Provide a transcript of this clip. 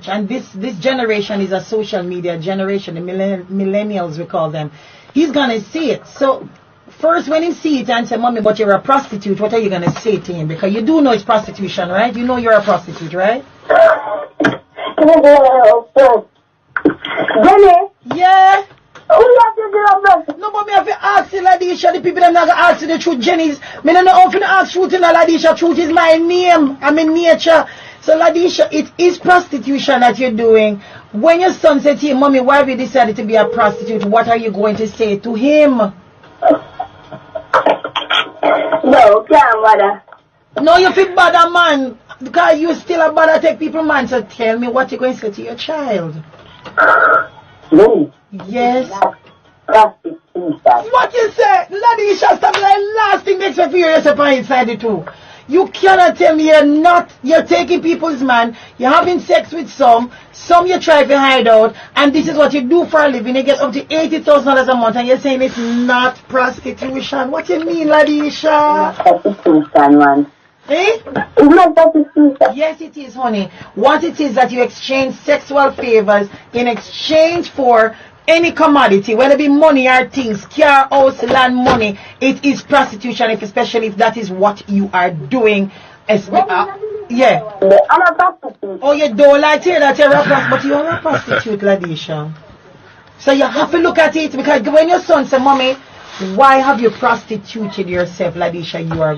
And this generation is a social media generation, the millennials we call them. He's gonna see it. So first when he see it and say, "Mommy, but you're a prostitute," what are you gonna say to him? Because you do know it's prostitution, right? You know you're a prostitute, right? Yeah. No, but me have to ask you, Ladisha. The people that not gonna ask you the truth, Jenny's. Me don't know how to ask truth in Ladisha. Truth is my name. I'm in nature. So Ladisha, it is prostitution that you're doing. When your son said to you, "Mommy, why have you decided to be a prostitute?" What are you going to say to him? No, can't bother. No, you feel bother, man. Because you still a bother take people, man. So tell me what you're going to say to your child. No. Yes. Prostitution. What you say? Ladisha, stop like last thing next for yourself inside the two. You cannot tell me you're taking people's man, you're having sex with some you try to hide out, and this is what you do for a living. You get up to $80,000 a month, and you're saying it's not prostitution. What you mean, Ladisha? Prostitution, man. Eh? It's not prostitution. Yes, it is, honey. What it is that you exchange sexual favors in exchange for any commodity, whether it be money or things, car, house, land, money, it is prostitution, especially if that is what you are doing. Yeah. I'm a prostitute. Oh, you don't like to hear that you're a prostitute, but you're a prostitute, Ladisha. So you have to look at it, because when your son says, "Mommy, why have you prostituted yourself, Ladisha?" You are